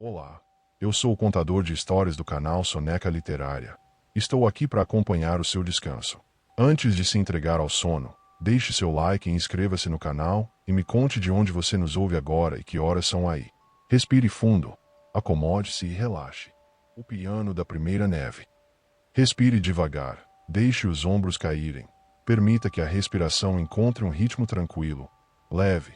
Olá, eu sou o contador de histórias do canal Soneca Literária. Estou aqui para acompanhar o seu descanso. Antes de se entregar ao sono, deixe seu like e inscreva-se no canal e me conte de onde você nos ouve agora e que horas são aí. Respire fundo, acomode-se e relaxe. O piano da primeira neve. Respire devagar, deixe os ombros caírem. Permita que a respiração encontre um ritmo tranquilo, leve,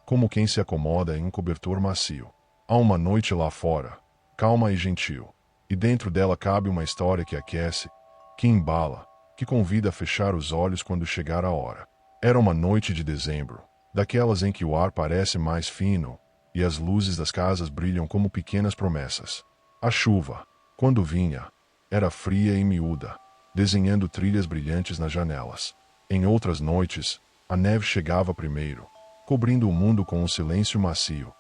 como quem se acomoda em um cobertor macio. Há uma noite lá fora, calma e gentil, e dentro dela cabe uma história que aquece, que embala, que convida a fechar os olhos quando chegar a hora. Era uma noite de dezembro, daquelas em que o ar parece mais fino, e as luzes das casas brilham como pequenas promessas. A chuva, quando vinha, era fria e miúda, desenhando trilhas brilhantes nas janelas. Em outras noites, a neve chegava primeiro, cobrindo o mundo com um silêncio macio,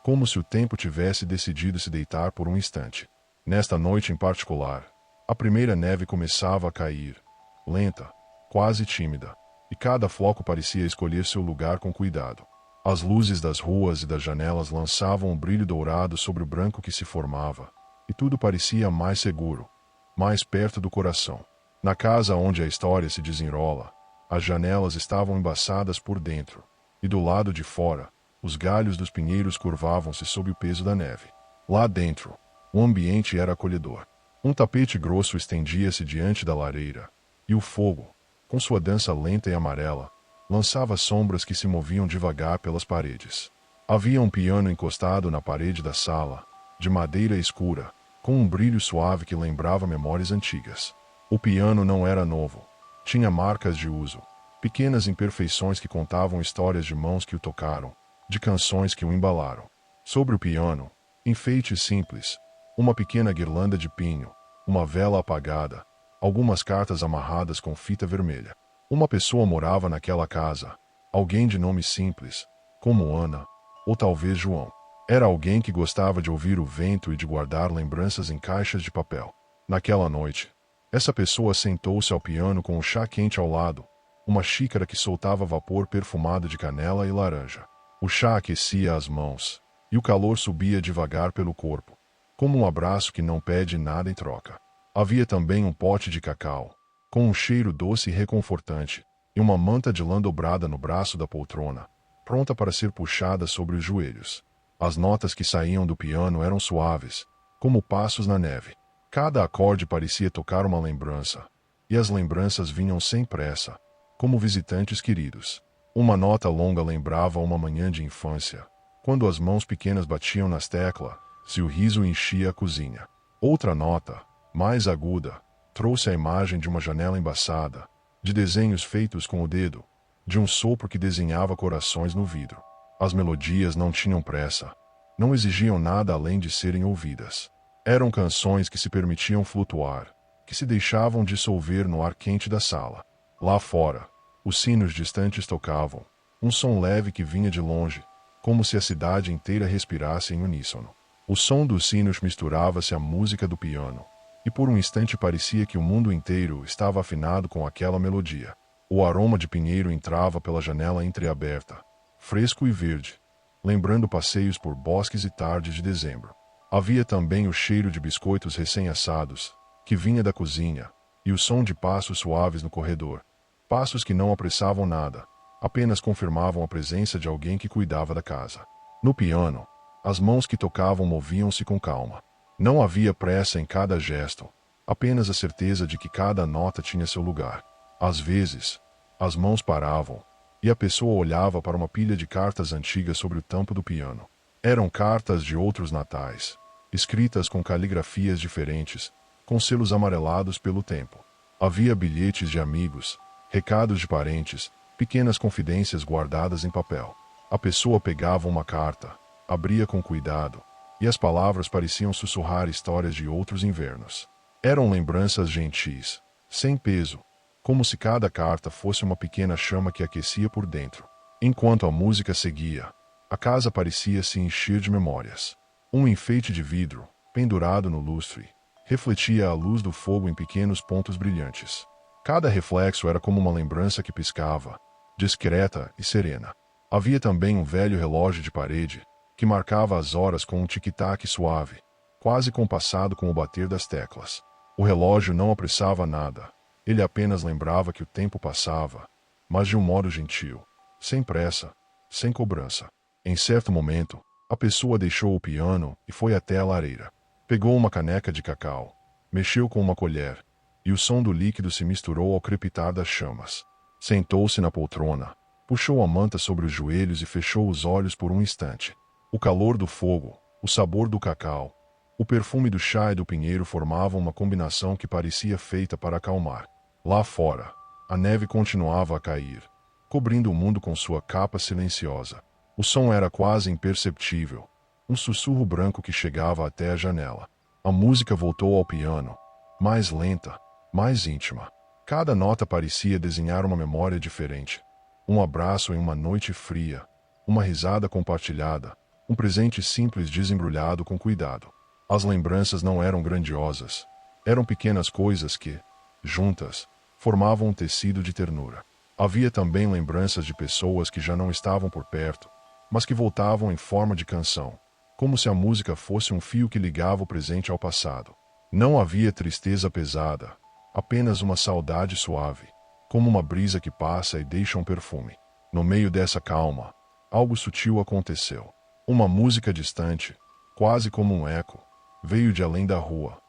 como se o tempo tivesse decidido se deitar por um instante. Nesta noite em particular, a primeira neve começava a cair, lenta, quase tímida, e cada floco parecia escolher seu lugar com cuidado. As luzes das ruas e das janelas lançavam um brilho dourado sobre o branco que se formava, e tudo parecia mais seguro, mais perto do coração. Na casa onde a história se desenrola, as janelas estavam embaçadas por dentro, e do lado de fora, os galhos dos pinheiros curvavam-se sob o peso da neve. Lá dentro, o ambiente era acolhedor. Um tapete grosso estendia-se diante da lareira, e o fogo, com sua dança lenta e amarela, lançava sombras que se moviam devagar pelas paredes. Havia um piano encostado na parede da sala, de madeira escura, com um brilho suave que lembrava memórias antigas. O piano não era novo. Tinha marcas de uso, pequenas imperfeições que contavam histórias de mãos que o tocaram, de canções que o embalaram. Sobre o piano, enfeites simples, uma pequena guirlanda de pinho, uma vela apagada, algumas cartas amarradas com fita vermelha. Uma pessoa morava naquela casa, alguém de nome simples, como Ana, ou talvez João. Era alguém que gostava de ouvir o vento e de guardar lembranças em caixas de papel. Naquela noite, essa pessoa sentou-se ao piano com o chá quente ao lado, uma xícara que soltava vapor perfumado de canela e laranja. O chá aquecia as mãos, e o calor subia devagar pelo corpo, como um abraço que não pede nada em troca. Havia também um pote de cacau, com um cheiro doce e reconfortante, e uma manta de lã dobrada no braço da poltrona, pronta para ser puxada sobre os joelhos. As notas que saíam do piano eram suaves, como passos na neve. Cada acorde parecia tocar uma lembrança, e as lembranças vinham sem pressa, como visitantes queridos. Uma nota longa lembrava uma manhã de infância, quando as mãos pequenas batiam nas teclas, e o riso enchia a cozinha. Outra nota, mais aguda, trouxe a imagem de uma janela embaçada, de desenhos feitos com o dedo, de um sopro que desenhava corações no vidro. As melodias não tinham pressa, não exigiam nada além de serem ouvidas. Eram canções que se permitiam flutuar, que se deixavam dissolver no ar quente da sala. Lá fora, os sinos distantes tocavam, um som leve que vinha de longe, como se a cidade inteira respirasse em uníssono. O som dos sinos misturava-se à música do piano, e por um instante parecia que o mundo inteiro estava afinado com aquela melodia. O aroma de pinheiro entrava pela janela entreaberta, fresco e verde, lembrando passeios por bosques e tardes de dezembro. Havia também o cheiro de biscoitos recém-assados, que vinha da cozinha, e o som de passos suaves no corredor. Passos que não apressavam nada, apenas confirmavam a presença de alguém que cuidava da casa. No piano, as mãos que tocavam moviam-se com calma. Não havia pressa em cada gesto, apenas a certeza de que cada nota tinha seu lugar. Às vezes, as mãos paravam, e a pessoa olhava para uma pilha de cartas antigas sobre o tampo do piano. Eram cartas de outros natais, escritas com caligrafias diferentes, com selos amarelados pelo tempo. Havia bilhetes de amigos, recados de parentes, pequenas confidências guardadas em papel. A pessoa pegava uma carta, abria com cuidado, e as palavras pareciam sussurrar histórias de outros invernos. Eram lembranças gentis, sem peso, como se cada carta fosse uma pequena chama que aquecia por dentro. Enquanto a música seguia, a casa parecia se encher de memórias. Um enfeite de vidro, pendurado no lustre, refletia a luz do fogo em pequenos pontos brilhantes. Cada reflexo era como uma lembrança que piscava, discreta e serena. Havia também um velho relógio de parede, que marcava as horas com um tic-tac suave, quase compassado com o bater das teclas. O relógio não apressava nada. Ele apenas lembrava que o tempo passava, mas de um modo gentil, sem pressa, sem cobrança. Em certo momento, a pessoa deixou o piano e foi até a lareira. Pegou uma caneca de cacau, mexeu com uma colher, e o som do líquido se misturou ao crepitar das chamas. Sentou-se na poltrona, puxou a manta sobre os joelhos e fechou os olhos por um instante. O calor do fogo, o sabor do cacau, o perfume do chá e do pinheiro formavam uma combinação que parecia feita para acalmar. Lá fora, a neve continuava a cair, cobrindo o mundo com sua capa silenciosa. O som era quase imperceptível, um sussurro branco que chegava até a janela. A música voltou ao piano, mais lenta, mais íntima. Cada nota parecia desenhar uma memória diferente. Um abraço em uma noite fria, uma risada compartilhada, um presente simples desembrulhado com cuidado. As lembranças não eram grandiosas. Eram pequenas coisas que, juntas, formavam um tecido de ternura. Havia também lembranças de pessoas que já não estavam por perto, mas que voltavam em forma de canção, como se a música fosse um fio que ligava o presente ao passado. Não havia tristeza pesada, apenas uma saudade suave, como uma brisa que passa e deixa um perfume. No meio dessa calma, algo sutil aconteceu. Uma música distante, quase como um eco, veio de além da rua.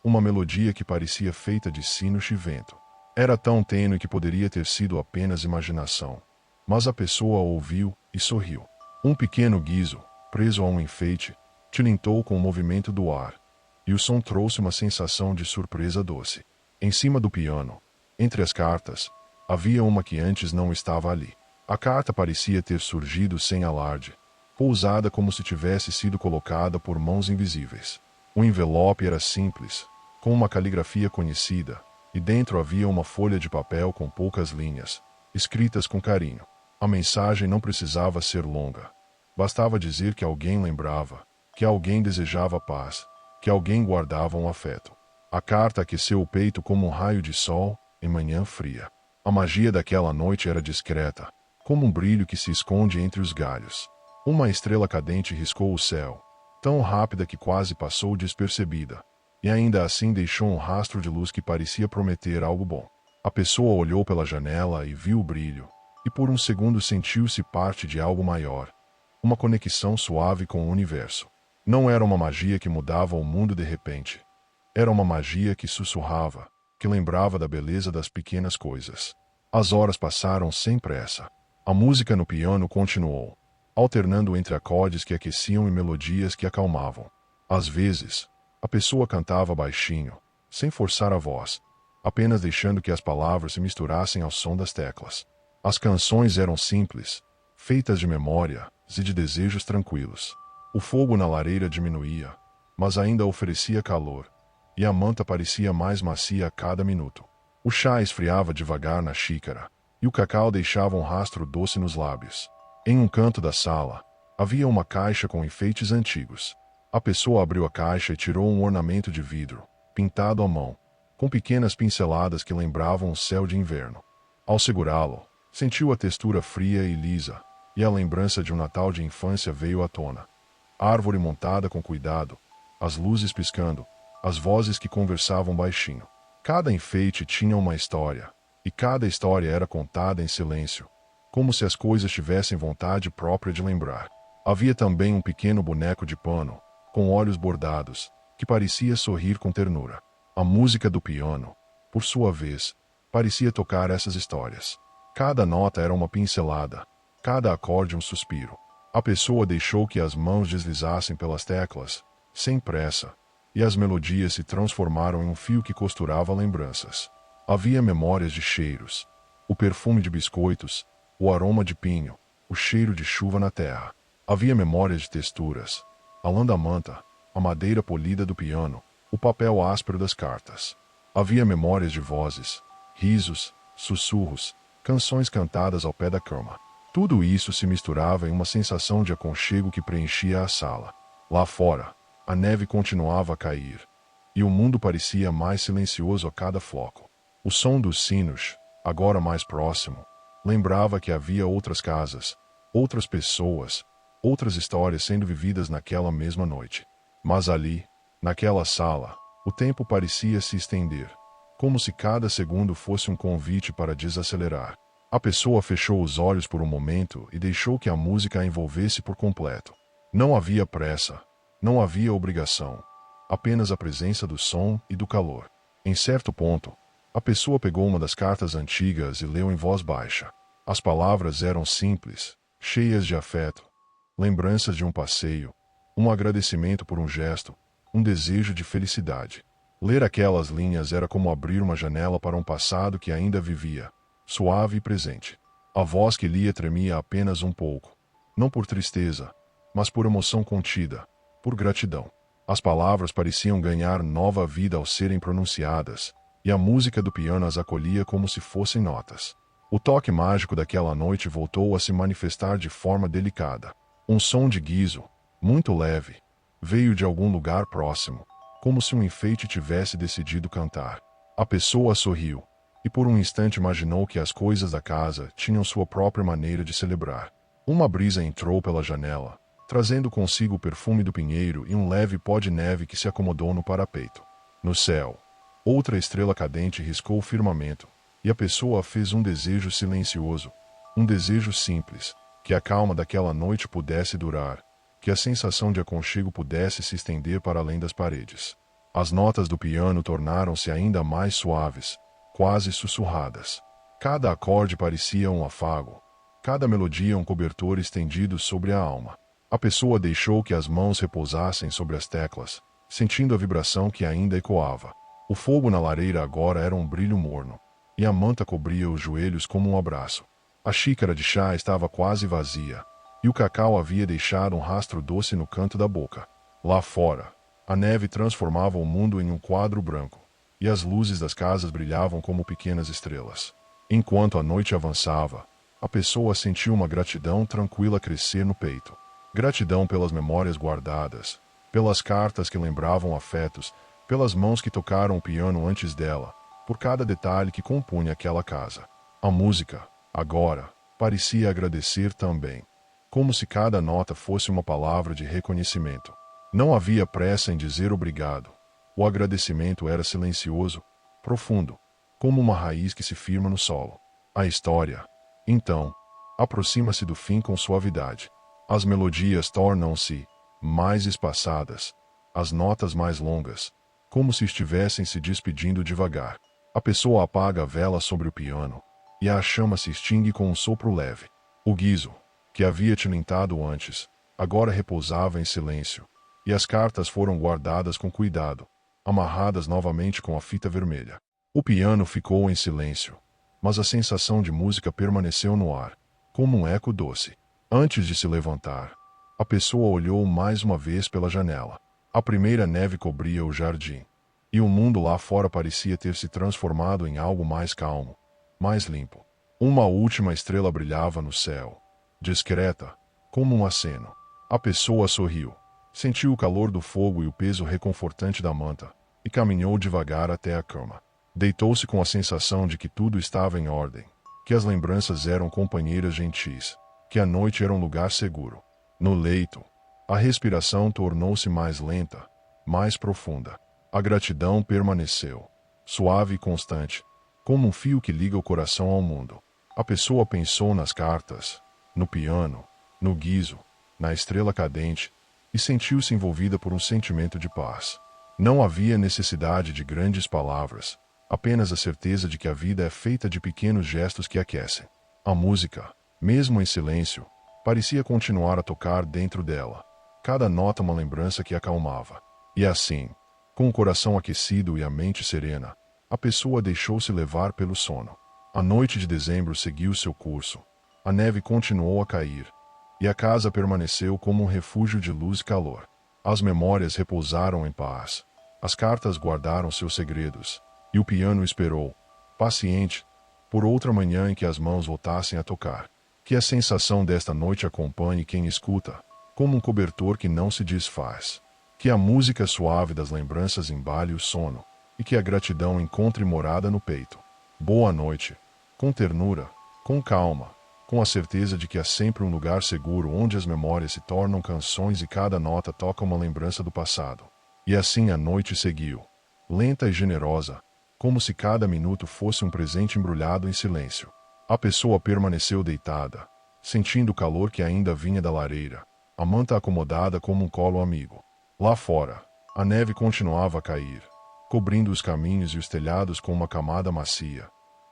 Uma melodia que parecia feita de sinos e vento. Era tão tênue que poderia ter sido apenas imaginação. Mas a pessoa ouviu e sorriu. Um pequeno guizo, preso a um enfeite, tilintou com o movimento do ar, e o som trouxe uma sensação de surpresa doce. Em cima do piano, entre as cartas, havia uma que antes não estava ali. A carta parecia ter surgido sem alarde, pousada como se tivesse sido colocada por mãos invisíveis. O envelope era simples, com uma caligrafia conhecida, e dentro havia uma folha de papel com poucas linhas, escritas com carinho. A mensagem não precisava ser longa. Bastava dizer que alguém lembrava, que alguém desejava paz, que alguém guardava um afeto. A carta aqueceu o peito como um raio de sol, em manhã fria. A magia daquela noite era discreta, como um brilho que se esconde entre os galhos. Uma estrela cadente riscou o céu, tão rápida que quase passou despercebida, e ainda assim deixou um rastro de luz que parecia prometer algo bom. A pessoa olhou pela janela e viu o brilho, e por um segundo sentiu-se parte de algo maior, uma conexão suave com o universo. Não era uma magia que mudava o mundo de repente. Era uma magia que sussurrava, que lembrava da beleza das pequenas coisas. As horas passaram sem pressa. A música no piano continuou, alternando entre acordes que aqueciam e melodias que acalmavam. Às vezes, a pessoa cantava baixinho, sem forçar a voz, apenas deixando que as palavras se misturassem ao som das teclas. As canções eram simples, feitas de memórias e de desejos tranquilos. O fogo na lareira diminuía, mas ainda oferecia calor, e a manta parecia mais macia a cada minuto. O chá esfriava devagar na xícara, e o cacau deixava um rastro doce nos lábios. Em um canto da sala, havia uma caixa com enfeites antigos. A pessoa abriu a caixa e tirou um ornamento de vidro, pintado à mão, com pequenas pinceladas que lembravam o céu de inverno. Ao segurá-lo, sentiu a textura fria e lisa, e a lembrança de um Natal de infância veio à tona. A árvore montada com cuidado, as luzes piscando, as vozes que conversavam baixinho. Cada enfeite tinha uma história, e cada história era contada em silêncio, como se as coisas tivessem vontade própria de lembrar. Havia também um pequeno boneco de pano, com olhos bordados, que parecia sorrir com ternura. A música do piano, por sua vez, parecia tocar essas histórias. Cada nota era uma pincelada, cada acorde um suspiro. A pessoa deixou que as mãos deslizassem pelas teclas, sem pressa, e as melodias se transformaram em um fio que costurava lembranças. Havia memórias de cheiros, o perfume de biscoitos, o aroma de pinho, o cheiro de chuva na terra. Havia memórias de texturas, a lã da manta, a madeira polida do piano, o papel áspero das cartas. Havia memórias de vozes, risos, sussurros, canções cantadas ao pé da cama. Tudo isso se misturava em uma sensação de aconchego que preenchia a sala. Lá fora, a neve continuava a cair, e o mundo parecia mais silencioso a cada floco. O som dos sinos, agora mais próximo, lembrava que havia outras casas, outras pessoas, outras histórias sendo vividas naquela mesma noite. Mas ali, naquela sala, o tempo parecia se estender, como se cada segundo fosse um convite para desacelerar. A pessoa fechou os olhos por um momento e deixou que a música a envolvesse por completo. Não havia pressa, não havia obrigação, apenas a presença do som e do calor. Em certo ponto, a pessoa pegou uma das cartas antigas e leu em voz baixa. As palavras eram simples, cheias de afeto, lembranças de um passeio, um agradecimento por um gesto, um desejo de felicidade. Ler aquelas linhas era como abrir uma janela para um passado que ainda vivia, suave e presente. A voz que lia tremia apenas um pouco, não por tristeza, mas por emoção contida, por gratidão. As palavras pareciam ganhar nova vida ao serem pronunciadas, e a música do piano as acolhia como se fossem notas. O toque mágico daquela noite voltou a se manifestar de forma delicada. Um som de guizo, muito leve, veio de algum lugar próximo, como se um enfeite tivesse decidido cantar. A pessoa sorriu, e por um instante imaginou que as coisas da casa tinham sua própria maneira de celebrar. Uma brisa entrou pela janela, trazendo consigo o perfume do pinheiro e um leve pó de neve que se acomodou no parapeito. No céu, outra estrela cadente riscou o firmamento, e a pessoa fez um desejo silencioso, um desejo simples, que a calma daquela noite pudesse durar, que a sensação de aconchego pudesse se estender para além das paredes. As notas do piano tornaram-se ainda mais suaves, quase sussurradas. Cada acorde parecia um afago, cada melodia um cobertor estendido sobre a alma. A pessoa deixou que as mãos repousassem sobre as teclas, sentindo a vibração que ainda ecoava. O fogo na lareira agora era um brilho morno, e a manta cobria os joelhos como um abraço. A xícara de chá estava quase vazia, e o cacau havia deixado um rastro doce no canto da boca. Lá fora, a neve transformava o mundo em um quadro branco, e as luzes das casas brilhavam como pequenas estrelas. Enquanto a noite avançava, a pessoa sentiu uma gratidão tranquila crescer no peito. Gratidão pelas memórias guardadas, pelas cartas que lembravam afetos, pelas mãos que tocaram o piano antes dela, por cada detalhe que compunha aquela casa. A música, agora, parecia agradecer também, como se cada nota fosse uma palavra de reconhecimento. Não havia pressa em dizer obrigado. O agradecimento era silencioso, profundo, como uma raiz que se firma no solo. A história, então, aproxima-se do fim com suavidade. As melodias tornam-se mais espaçadas, as notas mais longas, como se estivessem se despedindo devagar. A pessoa apaga a vela sobre o piano, e a chama se extingue com um sopro leve. O guizo, que havia tilintado antes, agora repousava em silêncio, e as cartas foram guardadas com cuidado, amarradas novamente com a fita vermelha. O piano ficou em silêncio, mas a sensação de música permaneceu no ar, como um eco doce. Antes de se levantar, a pessoa olhou mais uma vez pela janela. A primeira neve cobria o jardim, e o mundo lá fora parecia ter se transformado em algo mais calmo, mais limpo. Uma última estrela brilhava no céu, discreta, como um aceno. A pessoa sorriu, sentiu o calor do fogo e o peso reconfortante da manta, e caminhou devagar até a cama. Deitou-se com a sensação de que tudo estava em ordem, que as lembranças eram companheiras gentis, que a noite era um lugar seguro. No leito, a respiração tornou-se mais lenta, mais profunda. A gratidão permaneceu, suave e constante, como um fio que liga o coração ao mundo. A pessoa pensou nas cartas, no piano, no guizo, na estrela cadente, e sentiu-se envolvida por um sentimento de paz. Não havia necessidade de grandes palavras, apenas a certeza de que a vida é feita de pequenos gestos que aquecem. A música, mesmo em silêncio, parecia continuar a tocar dentro dela, cada nota uma lembrança que acalmava. E assim, com o coração aquecido e a mente serena, a pessoa deixou-se levar pelo sono. A noite de dezembro seguiu seu curso, a neve continuou a cair, e a casa permaneceu como um refúgio de luz e calor. As memórias repousaram em paz, as cartas guardaram seus segredos, e o piano esperou, paciente, por outra manhã em que as mãos voltassem a tocar. Que a sensação desta noite acompanhe quem escuta, como um cobertor que não se desfaz. Que a música suave das lembranças embale o sono, e que a gratidão encontre morada no peito. Boa noite, com ternura, com calma, com a certeza de que há sempre um lugar seguro onde as memórias se tornam canções e cada nota toca uma lembrança do passado. E assim a noite seguiu, lenta e generosa, como se cada minuto fosse um presente embrulhado em silêncio. A pessoa permaneceu deitada, sentindo o calor que ainda vinha da lareira, a manta acomodada como um colo amigo. Lá fora, a neve continuava a cair, cobrindo os caminhos e os telhados com uma camada macia,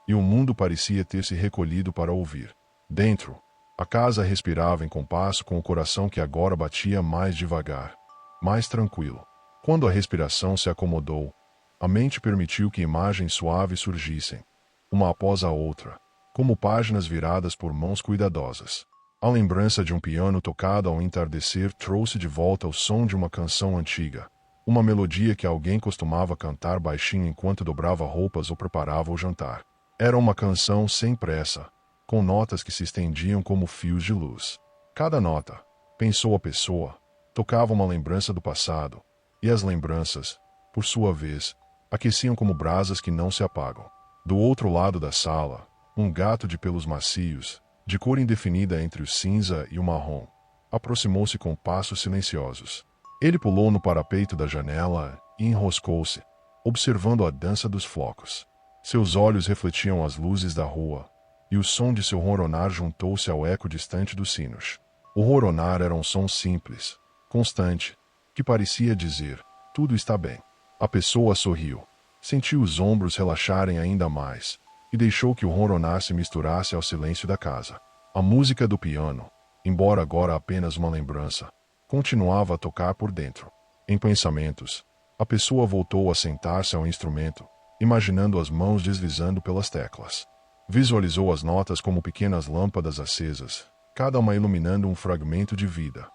e o mundo parecia ter se recolhido para ouvir. Dentro, a casa respirava em compasso com o coração que agora batia mais devagar, mais tranquilo. Quando a respiração se acomodou, a mente permitiu que imagens suaves surgissem, uma após a outra, como páginas viradas por mãos cuidadosas. A lembrança de um piano tocado ao entardecer trouxe de volta o som de uma canção antiga, uma melodia que alguém costumava cantar baixinho enquanto dobrava roupas ou preparava o jantar. Era uma canção sem pressa, com notas que se estendiam como fios de luz. Cada nota, pensou a pessoa, tocava uma lembrança do passado, e as lembranças, por sua vez, aqueciam como brasas que não se apagam. Do outro lado da sala, um gato de pelos macios, de cor indefinida entre o cinza e o marrom, aproximou-se com passos silenciosos. Ele pulou no parapeito da janela e enroscou-se, observando a dança dos flocos. Seus olhos refletiam as luzes da rua, e o som de seu ronronar juntou-se ao eco distante dos sinos. O ronronar era um som simples, constante, que parecia dizer: tudo está bem. A pessoa sorriu, sentiu os ombros relaxarem ainda mais, e deixou que o ronronar se misturasse ao silêncio da casa. A música do piano, embora agora apenas uma lembrança, continuava a tocar por dentro. Em pensamentos, a pessoa voltou a sentar-se ao instrumento, imaginando as mãos deslizando pelas teclas. Visualizou as notas como pequenas lâmpadas acesas, cada uma iluminando um fragmento de vida.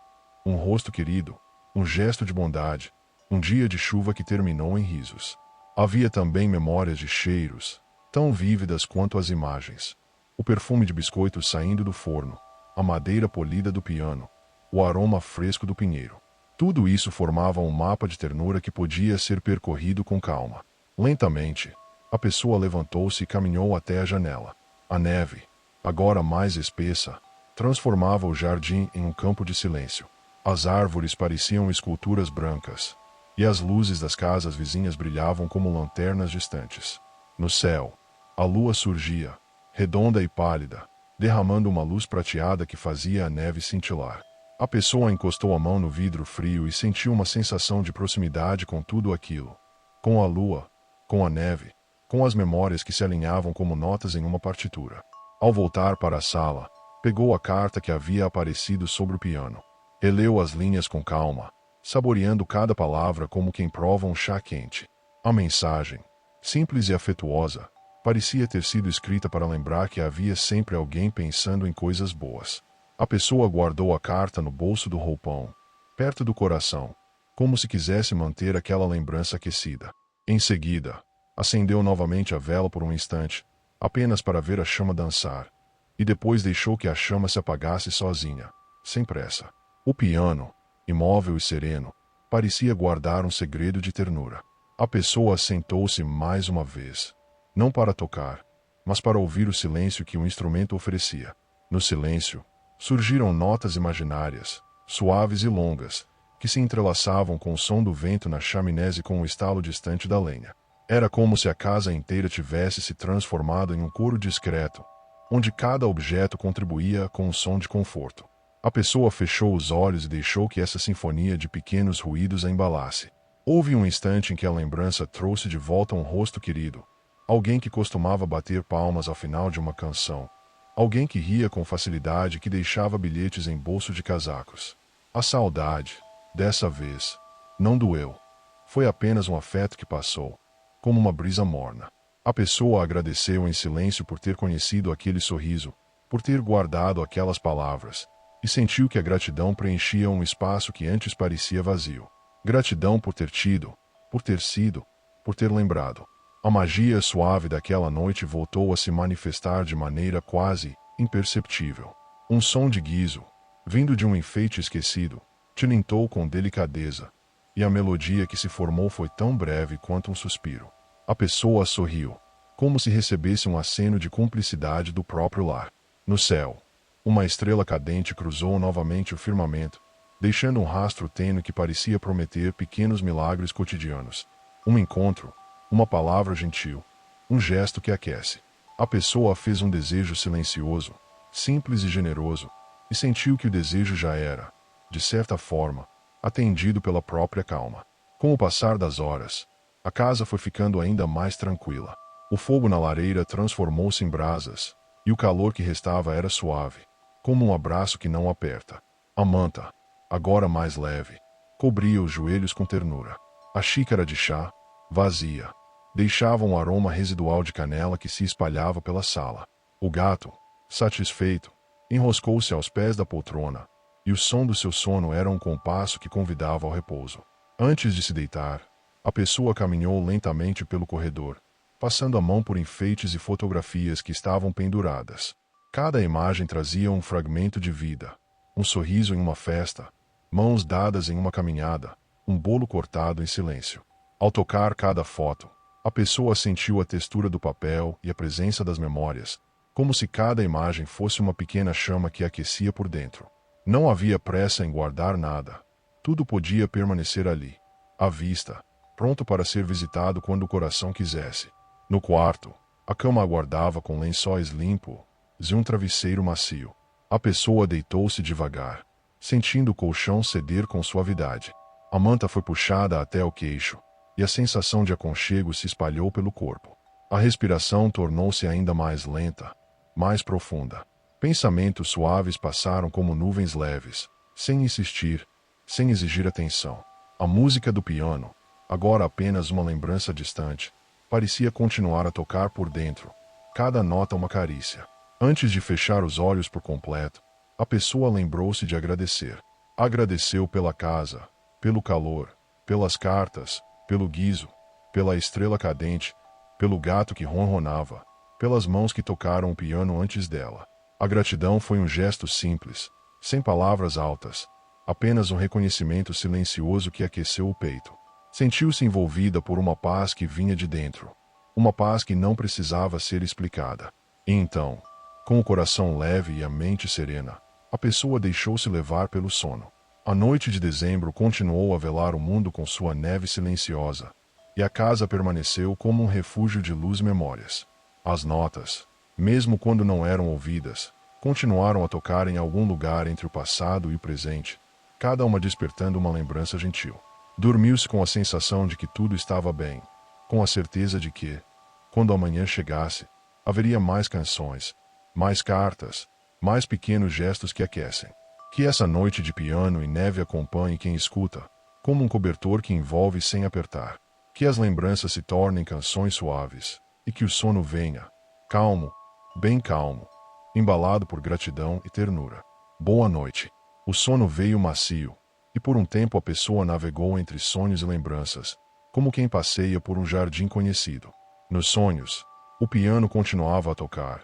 Um rosto querido, um gesto de bondade, um dia de chuva que terminou em risos. Havia também memórias de cheiros, tão vívidas quanto as imagens. O perfume de biscoitos saindo do forno, a madeira polida do piano, o aroma fresco do pinheiro. Tudo isso formava um mapa de ternura que podia ser percorrido com calma. Lentamente, a pessoa levantou-se e caminhou até a janela. A neve, agora mais espessa, transformava o jardim em um campo de silêncio. As árvores pareciam esculturas brancas, e as luzes das casas vizinhas brilhavam como lanternas distantes. No céu, a lua surgia, redonda e pálida, derramando uma luz prateada que fazia a neve cintilar. A pessoa encostou a mão no vidro frio e sentiu uma sensação de proximidade com tudo aquilo. Com a lua, com a neve, com as memórias que se alinhavam como notas em uma partitura. Ao voltar para a sala, pegou a carta que havia aparecido sobre o piano. Releu as linhas com calma, saboreando cada palavra como quem prova um chá quente. A mensagem, simples e afetuosa, parecia ter sido escrita para lembrar que havia sempre alguém pensando em coisas boas. A pessoa guardou a carta no bolso do roupão, perto do coração, como se quisesse manter aquela lembrança aquecida. Em seguida, acendeu novamente a vela por um instante, apenas para ver a chama dançar, e depois deixou que a chama se apagasse sozinha, sem pressa. O piano, imóvel e sereno, parecia guardar um segredo de ternura. A pessoa sentou-se mais uma vez, não para tocar, mas para ouvir o silêncio que o instrumento oferecia. No silêncio, surgiram notas imaginárias, suaves e longas, que se entrelaçavam com o som do vento na chaminé e com o estalo distante da lenha. Era como se a casa inteira tivesse se transformado em um coro discreto, onde cada objeto contribuía com um som de conforto. A pessoa fechou os olhos e deixou que essa sinfonia de pequenos ruídos a embalasse. Houve um instante em que a lembrança trouxe de volta um rosto querido, alguém que costumava bater palmas ao final de uma canção, alguém que ria com facilidade e que deixava bilhetes em bolso de casacos. A saudade, dessa vez, não doeu. Foi apenas um afeto que passou, como uma brisa morna. A pessoa agradeceu em silêncio por ter conhecido aquele sorriso, por ter guardado aquelas palavras, e sentiu que a gratidão preenchia um espaço que antes parecia vazio. Gratidão por ter tido, por ter sido, por ter lembrado. A magia suave daquela noite voltou a se manifestar de maneira quase imperceptível. Um som de guizo, vindo de um enfeite esquecido, tilintou com delicadeza, e a melodia que se formou foi tão breve quanto um suspiro. A pessoa sorriu, como se recebesse um aceno de cumplicidade do próprio lar. No céu, Uma estrela cadente cruzou novamente o firmamento, deixando um rastro tênue que parecia prometer pequenos milagres cotidianos. Um encontro, uma palavra gentil, um gesto que aquece. A pessoa fez um desejo silencioso, simples e generoso, e sentiu que o desejo já era, de certa forma, atendido pela própria calma. Com o passar das horas, a casa foi ficando ainda mais tranquila. O fogo na lareira transformou-se em brasas, e o calor que restava era suave, como um abraço que não aperta. A manta, agora mais leve, cobria os joelhos com ternura. A xícara de chá, vazia, deixava um aroma residual de canela que se espalhava pela sala. O gato, satisfeito, enroscou-se aos pés da poltrona, e o som do seu sono era um compasso que convidava ao repouso. Antes de se deitar, a pessoa caminhou lentamente pelo corredor, passando a mão por enfeites e fotografias que estavam penduradas. Cada imagem trazia um fragmento de vida, um sorriso em uma festa, mãos dadas em uma caminhada, um bolo cortado em silêncio. Ao tocar cada foto, a pessoa sentiu a textura do papel e a presença das memórias, como se cada imagem fosse uma pequena chama que aquecia por dentro. Não havia pressa em guardar nada. Tudo podia permanecer ali, à vista, pronto para ser visitado quando o coração quisesse. No quarto, a cama aguardava com lençóis limpos e um travesseiro macio. A pessoa deitou-se devagar, sentindo o colchão ceder com suavidade. A manta foi puxada até o queixo, e a sensação de aconchego se espalhou pelo corpo. A respiração tornou-se ainda mais lenta, mais profunda. Pensamentos suaves passaram como nuvens leves, sem insistir, sem exigir atenção. A música do piano, agora apenas uma lembrança distante, parecia continuar a tocar por dentro, cada nota uma carícia. Antes de fechar os olhos por completo, a pessoa lembrou-se de agradecer. Agradeceu pela casa, pelo calor, pelas cartas, pelo guiso, pela estrela cadente, pelo gato que ronronava, pelas mãos que tocaram o piano antes dela. A gratidão foi um gesto simples, sem palavras altas, apenas um reconhecimento silencioso que aqueceu o peito. Sentiu-se envolvida por uma paz que vinha de dentro, uma paz que não precisava ser explicada. E então, com o coração leve e a mente serena, a pessoa deixou-se levar pelo sono. A noite de dezembro continuou a velar o mundo com sua neve silenciosa, e a casa permaneceu como um refúgio de luz e memórias. As notas, mesmo quando não eram ouvidas, continuaram a tocar em algum lugar entre o passado e o presente, cada uma despertando uma lembrança gentil. Dormiu-se com a sensação de que tudo estava bem, com a certeza de que, quando amanhã chegasse, haveria mais canções, mais cartas, mais pequenos gestos que aquecem. Que essa noite de piano e neve acompanhe quem escuta, como um cobertor que envolve sem apertar. Que as lembranças se tornem canções suaves, e que o sono venha, calmo, bem calmo, embalado por gratidão e ternura. Boa noite. O sono veio macio, e por um tempo a pessoa navegou entre sonhos e lembranças, como quem passeia por um jardim conhecido. Nos sonhos, o piano continuava a tocar,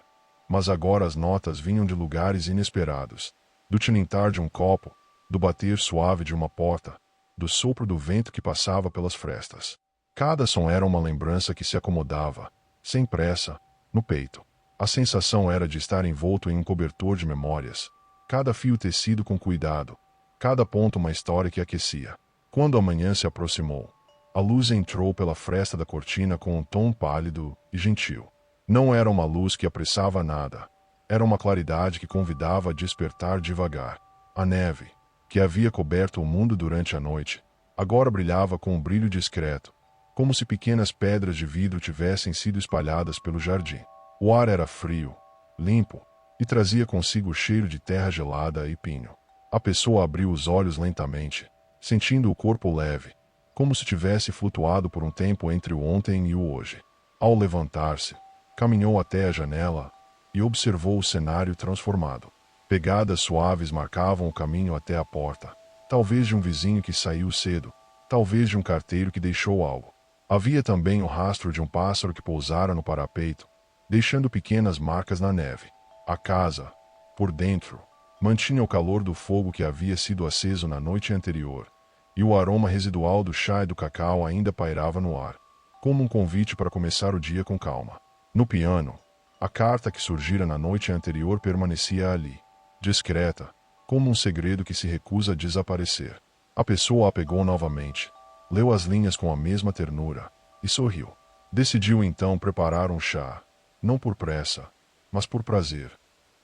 mas agora as notas vinham de lugares inesperados, do tilintar de um copo, do bater suave de uma porta, do sopro do vento que passava pelas frestas. Cada som era uma lembrança que se acomodava, sem pressa, no peito. A sensação era de estar envolto em um cobertor de memórias, cada fio tecido com cuidado, cada ponto uma história que aquecia. Quando a manhã se aproximou, a luz entrou pela fresta da cortina com um tom pálido e gentil. Não era uma luz que apressava nada. Era uma claridade que convidava a despertar devagar. A neve, que havia coberto o mundo durante a noite, agora brilhava com um brilho discreto, como se pequenas pedras de vidro tivessem sido espalhadas pelo jardim. O ar era frio, limpo, e trazia consigo o cheiro de terra gelada e pinho. A pessoa abriu os olhos lentamente, sentindo o corpo leve, como se tivesse flutuado por um tempo entre o ontem e o hoje. Ao levantar-se, caminhou até a janela e observou o cenário transformado. Pegadas suaves marcavam o caminho até a porta, talvez de um vizinho que saiu cedo, talvez de um carteiro que deixou algo. Havia também o rastro de um pássaro que pousara no parapeito, deixando pequenas marcas na neve. A casa, por dentro, mantinha o calor do fogo que havia sido aceso na noite anterior, e o aroma residual do chá e do cacau ainda pairava no ar, como um convite para começar o dia com calma. No piano, a carta que surgira na noite anterior permanecia ali, discreta, como um segredo que se recusa a desaparecer. A pessoa a pegou novamente, leu as linhas com a mesma ternura, e sorriu. Decidiu então preparar um chá, não por pressa, mas por prazer.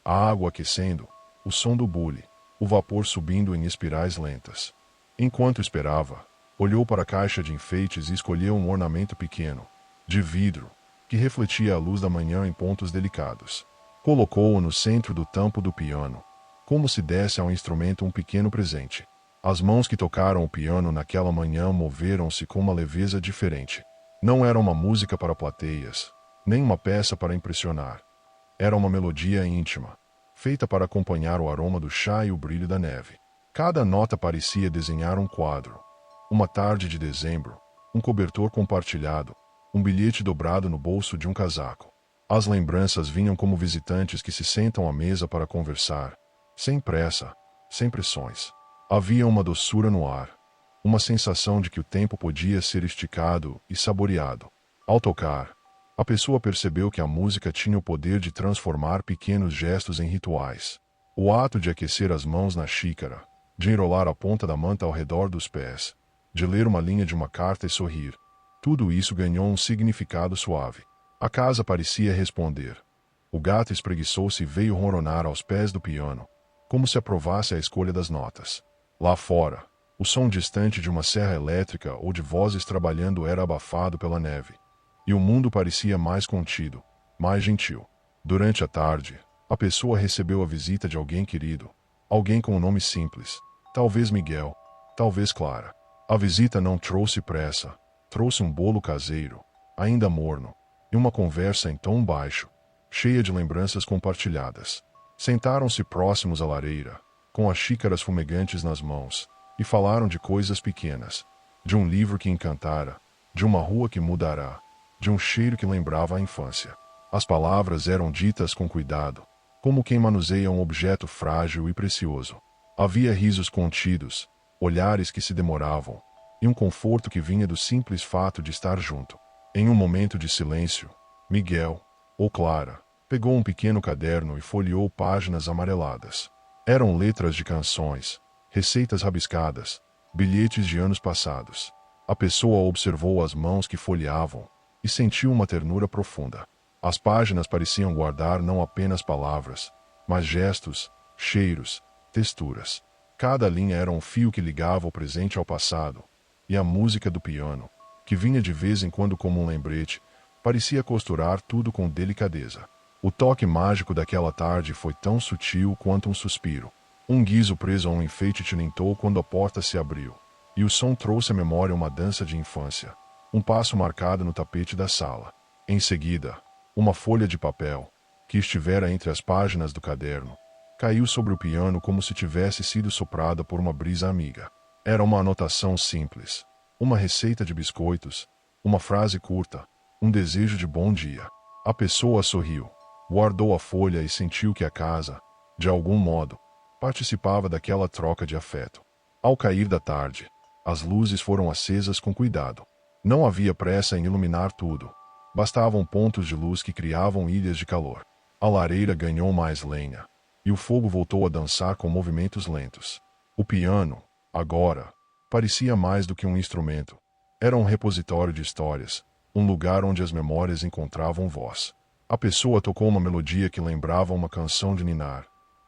A água aquecendo, o som do bule, o vapor subindo em espirais lentas. Enquanto esperava, olhou para a caixa de enfeites e escolheu um ornamento pequeno, de vidro, que refletia a luz da manhã em pontos delicados. Colocou-o no centro do tampo do piano, como se desse ao instrumento um pequeno presente. As mãos que tocaram o piano naquela manhã moveram-se com uma leveza diferente. Não era uma música para plateias, nem uma peça para impressionar. Era uma melodia íntima, feita para acompanhar o aroma do chá e o brilho da neve. Cada nota parecia desenhar um quadro. Uma tarde de dezembro, um cobertor compartilhado, um bilhete dobrado no bolso de um casaco. As lembranças vinham como visitantes que se sentam à mesa para conversar, sem pressa, sem pressões. Havia uma doçura no ar, uma sensação de que o tempo podia ser esticado e saboreado. Ao tocar, a pessoa percebeu que a música tinha o poder de transformar pequenos gestos em rituais. O ato de aquecer as mãos na xícara, de enrolar a ponta da manta ao redor dos pés, de ler uma linha de uma carta e sorrir, tudo isso ganhou um significado suave. A casa parecia responder. O gato espreguiçou-se e veio ronronar aos pés do piano, como se aprovasse a escolha das notas. Lá fora, o som distante de uma serra elétrica ou de vozes trabalhando era abafado pela neve. E o mundo parecia mais contido, mais gentil. Durante a tarde, a pessoa recebeu a visita de alguém querido, alguém com um nome simples, talvez Miguel, talvez Clara. A visita não trouxe pressa, trouxe um bolo caseiro, ainda morno, e uma conversa em tom baixo, cheia de lembranças compartilhadas. Sentaram-se próximos à lareira, com as xícaras fumegantes nas mãos, e falaram de coisas pequenas, de um livro que encantara, de uma rua que mudará, de um cheiro que lembrava a infância. As palavras eram ditas com cuidado, como quem manuseia um objeto frágil e precioso. Havia risos contidos, olhares que se demoravam, e um conforto que vinha do simples fato de estar junto. Em um momento de silêncio, Miguel, ou Clara, pegou um pequeno caderno e folheou páginas amareladas. Eram letras de canções, receitas rabiscadas, bilhetes de anos passados. A pessoa observou as mãos que folheavam e sentiu uma ternura profunda. As páginas pareciam guardar não apenas palavras, mas gestos, cheiros, texturas. Cada linha era um fio que ligava o presente ao passado, e a música do piano, que vinha de vez em quando como um lembrete, parecia costurar tudo com delicadeza. O toque mágico daquela tarde foi tão sutil quanto um suspiro. Um guizo preso a um enfeite tilintou quando a porta se abriu, e o som trouxe à memória uma dança de infância, um passo marcado no tapete da sala. Em seguida, uma folha de papel, que estivera entre as páginas do caderno, caiu sobre o piano como se tivesse sido soprada por uma brisa amiga. Era uma anotação simples, uma receita de biscoitos, uma frase curta, um desejo de bom dia. A pessoa sorriu, guardou a folha e sentiu que a casa, de algum modo, participava daquela troca de afeto. Ao cair da tarde, as luzes foram acesas com cuidado. Não havia pressa em iluminar tudo. Bastavam pontos de luz que criavam ilhas de calor. A lareira ganhou mais lenha, e o fogo voltou a dançar com movimentos lentos. O piano, agora, parecia mais do que um instrumento. Era um repositório de histórias, um lugar onde as memórias encontravam voz. A pessoa tocou uma melodia que lembrava uma canção de ninar,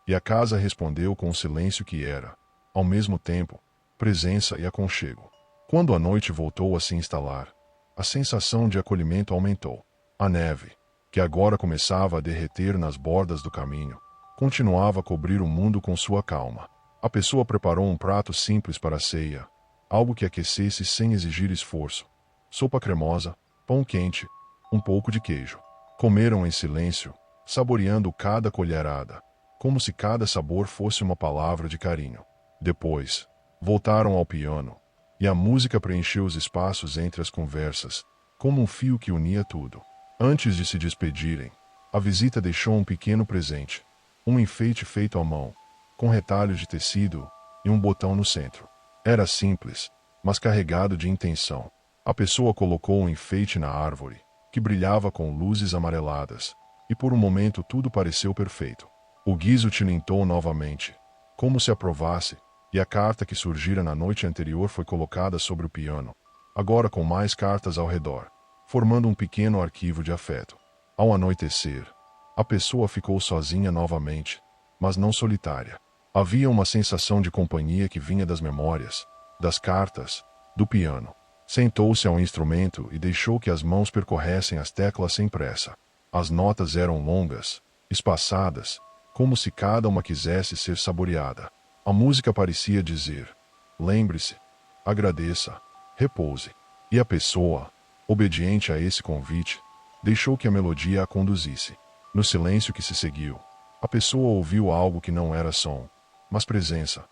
e a casa respondeu com o silêncio que era, ao mesmo tempo, presença e aconchego. Quando a noite voltou a se instalar, a sensação de acolhimento aumentou. A neve, que agora começava a derreter nas bordas do caminho, continuava a cobrir o mundo com sua calma. A pessoa preparou um prato simples para a ceia, algo que aquecesse sem exigir esforço. Sopa cremosa, pão quente, um pouco de queijo. Comeram em silêncio, saboreando cada colherada, como se cada sabor fosse uma palavra de carinho. Depois, voltaram ao piano, e a música preencheu os espaços entre as conversas, como um fio que unia tudo. Antes de se despedirem, a visita deixou um pequeno presente, um enfeite feito à mão, com retalhos de tecido e um botão no centro. Era simples, mas carregado de intenção. A pessoa colocou um enfeite na árvore, que brilhava com luzes amareladas, e por um momento tudo pareceu perfeito. O guizo tilintou novamente, como se aprovasse, e a carta que surgira na noite anterior foi colocada sobre o piano, agora com mais cartas ao redor, formando um pequeno arquivo de afeto. Ao anoitecer, a pessoa ficou sozinha novamente, mas não solitária. Havia uma sensação de companhia que vinha das memórias, das cartas, do piano. Sentou-se ao instrumento e deixou que as mãos percorressem as teclas sem pressa. As notas eram longas, espaçadas, como se cada uma quisesse ser saboreada. A música parecia dizer: lembre-se, agradeça, repouse. E a pessoa, obediente a esse convite, deixou que a melodia a conduzisse. No silêncio que se seguiu, a pessoa ouviu algo que não era som, mas presença.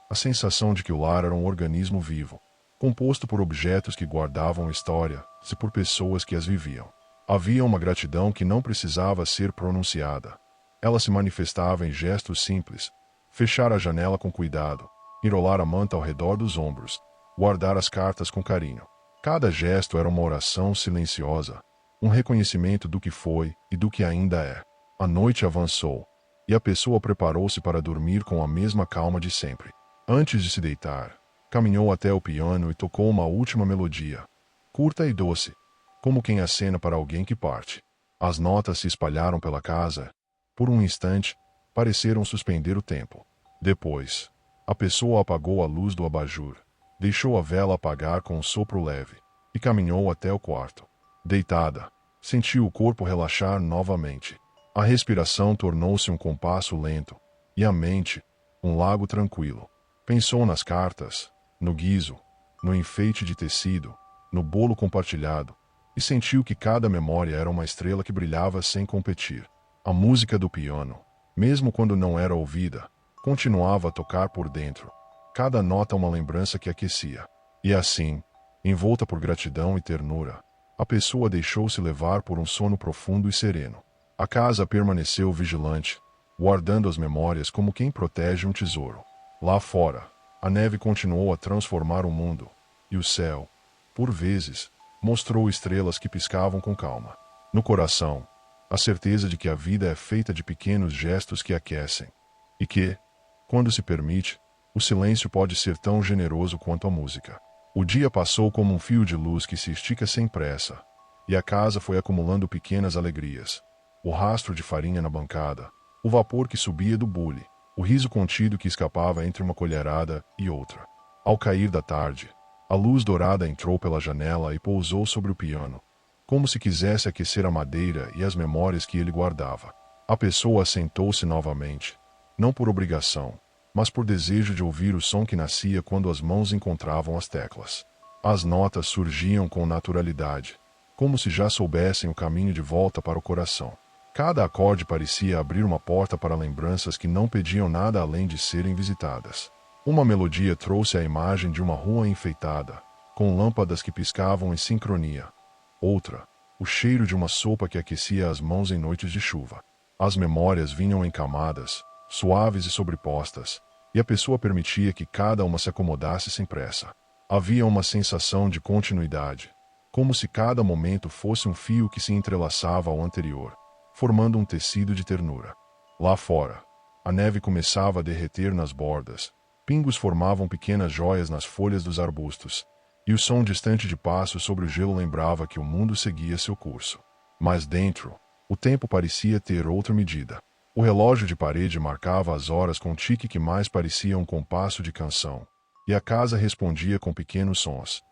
A sensação de que o lar era um organismo vivo, composto por objetos que guardavam história, e por pessoas que as viviam. Havia uma gratidão que não precisava ser pronunciada. Ela se manifestava em gestos simples: fechar a janela com cuidado, enrolar a manta ao redor dos ombros, guardar as cartas com carinho. Cada gesto era uma oração silenciosa, um reconhecimento do que foi e do que ainda é. A noite avançou, e a pessoa preparou-se para dormir com a mesma calma de sempre. Antes de se deitar, caminhou até o piano e tocou uma última melodia, curta e doce, como quem acena para alguém que parte. As notas se espalharam pela casa. Por um instante, pareceram suspender o tempo. Depois, a pessoa apagou a luz do abajur, deixou a vela apagar com um sopro leve, e caminhou até o quarto. Deitada, sentiu o corpo relaxar novamente. A respiração tornou-se um compasso lento, e a mente, um lago tranquilo. Pensou nas cartas, no guizo, no enfeite de tecido, no bolo compartilhado, e sentiu que cada memória era uma estrela que brilhava sem competir. A música do piano, mesmo quando não era ouvida, continuava a tocar por dentro, cada nota uma lembrança que aquecia. E assim, envolta por gratidão e ternura, a pessoa deixou-se levar por um sono profundo e sereno. A casa permaneceu vigilante, guardando as memórias como quem protege um tesouro. Lá fora, a neve continuou a transformar o mundo, e o céu, por vezes, mostrou estrelas que piscavam com calma. No coração, a certeza de que a vida é feita de pequenos gestos que aquecem, e que, quando se permite, o silêncio pode ser tão generoso quanto a música. O dia passou como um fio de luz que se estica sem pressa, e a casa foi acumulando pequenas alegrias. O rastro de farinha na bancada, o vapor que subia do bule, o riso contido que escapava entre uma colherada e outra. Ao cair da tarde, a luz dourada entrou pela janela e pousou sobre o piano, como se quisesse aquecer a madeira e as memórias que ele guardava. A pessoa sentou-se novamente, não por obrigação, mas por desejo de ouvir o som que nascia quando as mãos encontravam as teclas. As notas surgiam com naturalidade, como se já soubessem o caminho de volta para o coração. Cada acorde parecia abrir uma porta para lembranças que não pediam nada além de serem visitadas. Uma melodia trouxe a imagem de uma rua enfeitada, com lâmpadas que piscavam em sincronia. Outra, o cheiro de uma sopa que aquecia as mãos em noites de chuva. As memórias vinham em camadas, suaves e sobrepostas, e a pessoa permitia que cada uma se acomodasse sem pressa. Havia uma sensação de continuidade, como se cada momento fosse um fio que se entrelaçava ao anterior, formando um tecido de ternura. Lá fora, a neve começava a derreter nas bordas, pingos formavam pequenas joias nas folhas dos arbustos, e o som distante de passos sobre o gelo lembrava que o mundo seguia seu curso. Mas dentro, o tempo parecia ter outra medida. O relógio de parede marcava as horas com um tique que mais parecia um compasso de canção, e a casa respondia com pequenos sons: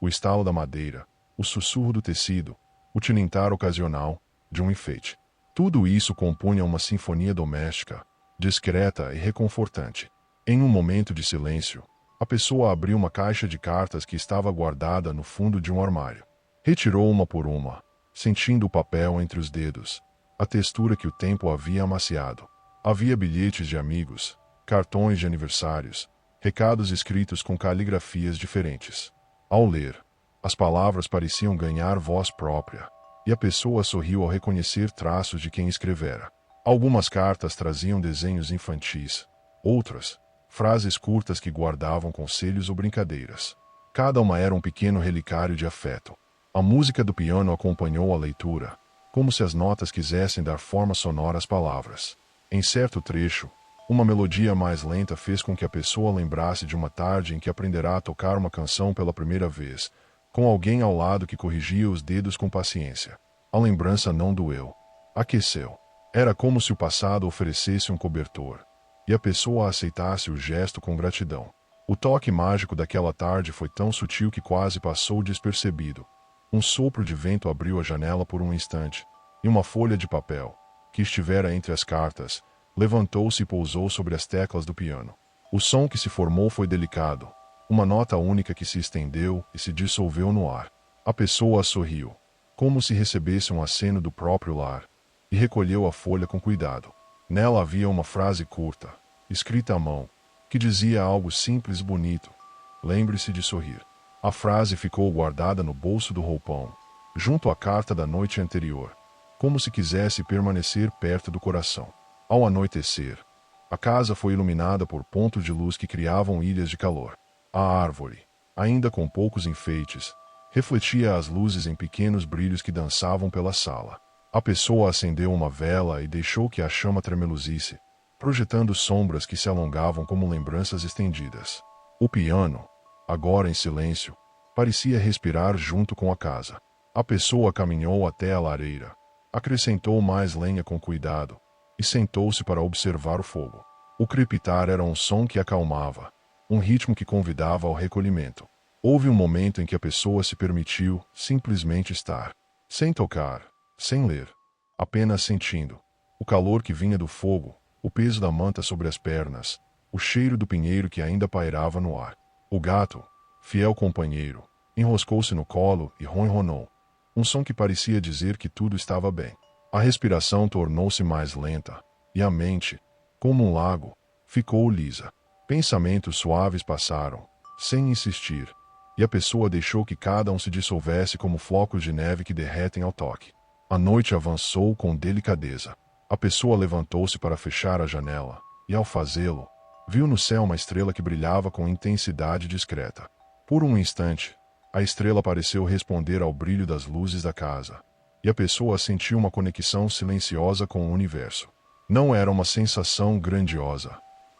o estalo da madeira, o sussurro do tecido, o tilintar ocasional de um enfeite. Tudo isso compunha uma sinfonia doméstica, discreta e reconfortante. Em um momento de silêncio, a pessoa abriu uma caixa de cartas que estava guardada no fundo de um armário. Retirou uma por uma, sentindo o papel entre os dedos, a textura que o tempo havia amaciado. Havia bilhetes de amigos, cartões de aniversários, recados escritos com caligrafias diferentes. Ao ler, as palavras pareciam ganhar voz própria, e a pessoa sorriu ao reconhecer traços de quem escrevera. Algumas cartas traziam desenhos infantis, outras, frases curtas que guardavam conselhos ou brincadeiras. Cada uma era um pequeno relicário de afeto. A música do piano acompanhou a leitura, como se as notas quisessem dar forma sonora às palavras. Em certo trecho, uma melodia mais lenta fez com que a pessoa lembrasse de uma tarde em que aprenderá a tocar uma canção pela primeira vez, com alguém ao lado que corrigia os dedos com paciência. A lembrança não doeu. Aqueceu. Era como se o passado oferecesse um cobertor, e a pessoa aceitasse o gesto com gratidão. O toque mágico daquela tarde foi tão sutil que quase passou despercebido. Um sopro de vento abriu a janela por um instante, e uma folha de papel, que estivera entre as cartas, levantou-se e pousou sobre as teclas do piano. O som que se formou foi delicado, uma nota única que se estendeu e se dissolveu no ar. A pessoa sorriu, como se recebesse um aceno do próprio lar, e recolheu a folha com cuidado. Nela havia uma frase curta, escrita à mão, que dizia algo simples e bonito: lembre-se de sorrir. A frase ficou guardada no bolso do roupão, junto à carta da noite anterior, como se quisesse permanecer perto do coração. Ao anoitecer, a casa foi iluminada por pontos de luz que criavam ilhas de calor. A árvore, ainda com poucos enfeites, refletia as luzes em pequenos brilhos que dançavam pela sala. A pessoa acendeu uma vela e deixou que a chama tremeluzisse, projetando sombras que se alongavam como lembranças estendidas. O piano, agora em silêncio, parecia respirar junto com a casa. A pessoa caminhou até a lareira, acrescentou mais lenha com cuidado, e sentou-se para observar o fogo. O crepitar era um som que acalmava, um ritmo que convidava ao recolhimento. Houve um momento em que a pessoa se permitiu simplesmente estar, sem tocar, sem ler, apenas sentindo o calor que vinha do fogo, o peso da manta sobre as pernas, o cheiro do pinheiro que ainda pairava no ar. O gato, fiel companheiro, enroscou-se no colo e ronronou, um som que parecia dizer que tudo estava bem. A respiração tornou-se mais lenta, e a mente, como um lago, ficou lisa. Pensamentos suaves passaram, sem insistir, e a pessoa deixou que cada um se dissolvesse como flocos de neve que derretem ao toque. A noite avançou com delicadeza. A pessoa levantou-se para fechar a janela, e ao fazê-lo, viu no céu uma estrela que brilhava com intensidade discreta. Por um instante, a estrela pareceu responder ao brilho das luzes da casa, e a pessoa sentiu uma conexão silenciosa com o universo. Não era uma sensação grandiosa.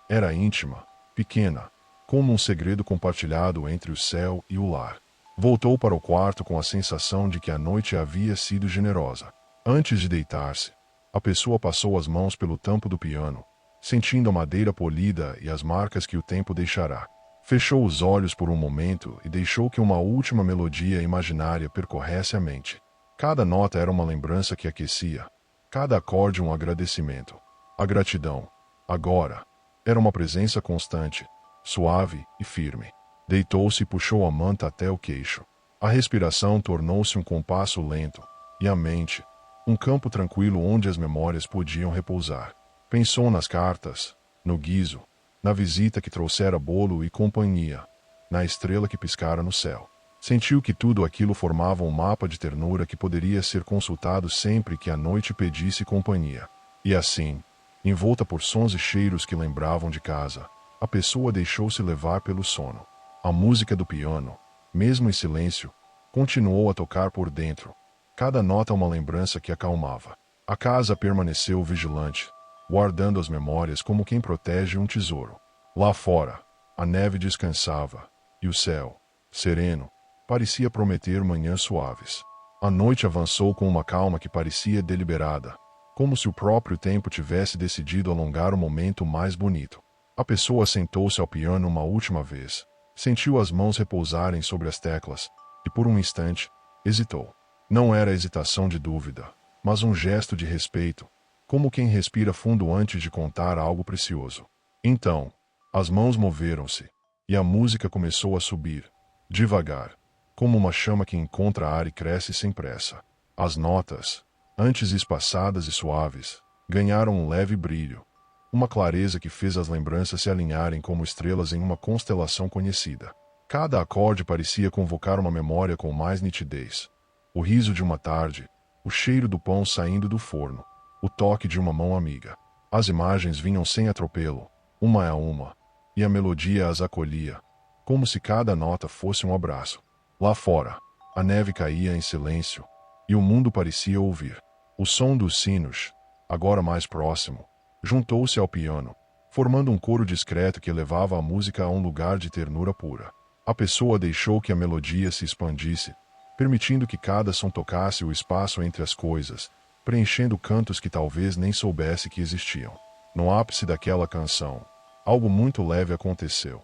Era íntima, pequena, como um segredo compartilhado entre o céu e o lar. Voltou para o quarto com a sensação de que a noite havia sido generosa. Antes de deitar-se, a pessoa passou as mãos pelo tampo do piano, sentindo a madeira polida e as marcas que o tempo deixará. Fechou os olhos por um momento e deixou que uma última melodia imaginária percorresse a mente. Cada nota era uma lembrança que aquecia, cada acorde um agradecimento. A gratidão, agora, era uma presença constante, suave e firme. Deitou-se e puxou a manta até o queixo. A respiração tornou-se um compasso lento, e a mente, um campo tranquilo onde as memórias podiam repousar. Pensou nas cartas, no guizo, na visita que trouxera bolo e companhia, na estrela que piscara no céu. Sentiu que tudo aquilo formava um mapa de ternura que poderia ser consultado sempre que a noite pedisse companhia. E assim, envolta por sons e cheiros que lembravam de casa, a pessoa deixou-se levar pelo sono. A música do piano, mesmo em silêncio, continuou a tocar por dentro, cada nota uma lembrança que acalmava. A casa permaneceu vigilante, guardando as memórias como quem protege um tesouro. Lá fora, a neve descansava, e o céu, sereno, parecia prometer manhãs suaves. A noite avançou com uma calma que parecia deliberada, como se o próprio tempo tivesse decidido alongar o momento mais bonito. A pessoa sentou-se ao piano uma última vez, sentiu as mãos repousarem sobre as teclas, e por um instante, hesitou. Não era hesitação de dúvida, mas um gesto de respeito, como quem respira fundo antes de contar algo precioso. Então, as mãos moveram-se, e a música começou a subir, devagar, como uma chama que encontra ar e cresce sem pressa. As notas, antes espaçadas e suaves, ganharam um leve brilho, uma clareza que fez as lembranças se alinharem como estrelas em uma constelação conhecida. Cada acorde parecia convocar uma memória com mais nitidez. O riso de uma tarde, o cheiro do pão saindo do forno, o toque de uma mão amiga. As imagens vinham sem atropelo, uma a uma, e a melodia as acolhia, como se cada nota fosse um abraço. Lá fora, a neve caía em silêncio, e o mundo parecia ouvir. O som dos sinos, agora mais próximo, Juntou-se ao piano, formando um coro discreto que elevava a música a um lugar de ternura pura. A pessoa deixou que a melodia se expandisse, permitindo que cada som tocasse o espaço entre as coisas, preenchendo cantos que talvez nem soubesse que existiam. No ápice daquela canção, algo muito leve aconteceu.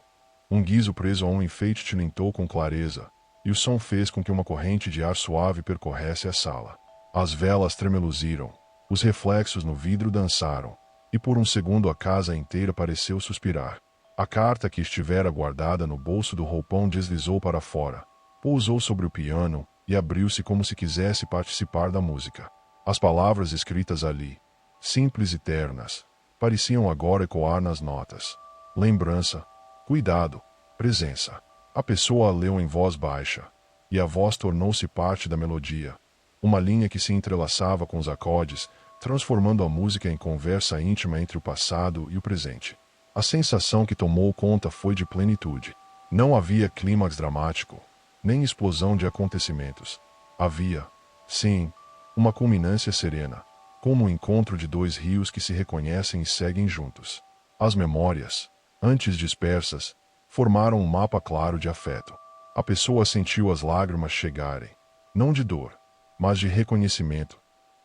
Um guiso preso a um enfeite tilintou com clareza, e o som fez com que uma corrente de ar suave percorresse a sala. As velas tremeluziram, os reflexos no vidro dançaram, e por um segundo a casa inteira pareceu suspirar. A carta que estivera guardada no bolso do roupão deslizou para fora, pousou sobre o piano e abriu-se como se quisesse participar da música. As palavras escritas ali, simples e ternas, pareciam agora ecoar nas notas. Lembrança, cuidado, presença. A pessoa a leu em voz baixa, e a voz tornou-se parte da melodia, uma linha que se entrelaçava com os acordes, transformando a música em conversa íntima entre o passado e o presente. A sensação que tomou conta foi de plenitude. Não havia clímax dramático, nem explosão de acontecimentos. Havia, sim, uma culminância serena, como o encontro de dois rios que se reconhecem e seguem juntos. As memórias, antes dispersas, formaram um mapa claro de afeto. A pessoa sentiu as lágrimas chegarem, não de dor, mas de reconhecimento.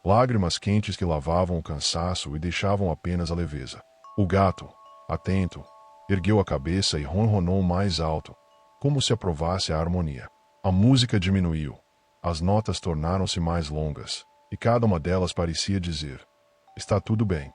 Lágrimas quentes que lavavam o cansaço e deixavam apenas a leveza. O gato, atento, ergueu a cabeça e ronronou mais alto, como se aprovasse a harmonia. A música diminuiu, as notas tornaram-se mais longas, e cada uma delas parecia dizer: está tudo bem,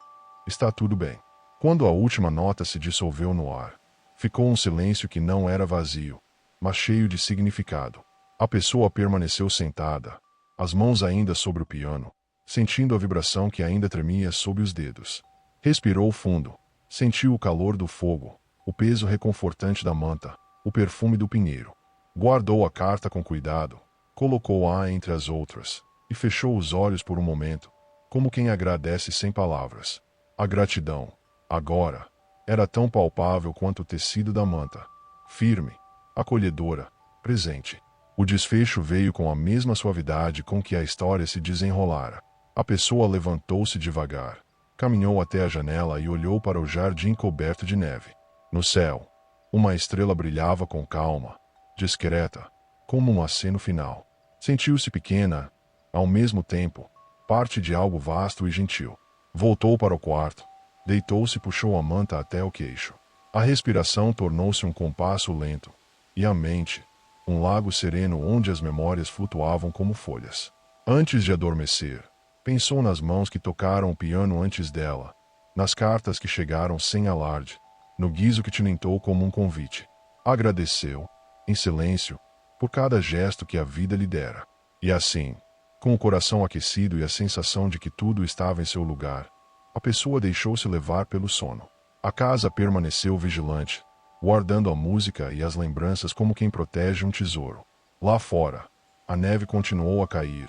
está tudo bem. Quando a última nota se dissolveu no ar, ficou um silêncio que não era vazio, mas cheio de significado. A pessoa permaneceu sentada, as mãos ainda sobre o piano, sentindo a vibração que ainda tremia sob os dedos. Respirou fundo. Sentiu o calor do fogo, o peso reconfortante da manta, o perfume do pinheiro. Guardou a carta com cuidado, colocou-a entre as outras, e fechou os olhos por um momento, como quem agradece sem palavras. A gratidão, agora, era tão palpável quanto o tecido da manta. Firme, acolhedora, presente. O desfecho veio com a mesma suavidade com que a história se desenrolara. A pessoa levantou-se devagar. Caminhou até a janela e olhou para o jardim coberto de neve. No céu, uma estrela brilhava com calma, discreta, como um aceno final. Sentiu-se pequena, ao mesmo tempo, parte de algo vasto e gentil. Voltou para o quarto, deitou-se e puxou a manta até o queixo. A respiração tornou-se um compasso lento, e a mente, um lago sereno onde as memórias flutuavam como folhas. Antes de adormecer, pensou nas mãos que tocaram o piano antes dela, nas cartas que chegaram sem alarde, no guiso que tilintou como um convite. Agradeceu, em silêncio, por cada gesto que a vida lhe dera. E assim, com o coração aquecido e a sensação de que tudo estava em seu lugar, a pessoa deixou-se levar pelo sono. A casa permaneceu vigilante, guardando a música e as lembranças como quem protege um tesouro. Lá fora, a neve continuou a cair,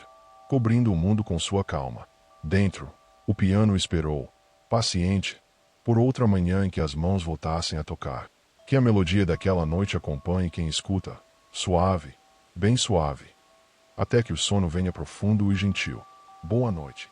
cobrindo o mundo com sua calma. Dentro, o piano esperou, paciente, por outra manhã em que as mãos voltassem a tocar. Que a melodia daquela noite acompanhe quem escuta, suave, bem suave, até que o sono venha profundo e gentil. Boa noite.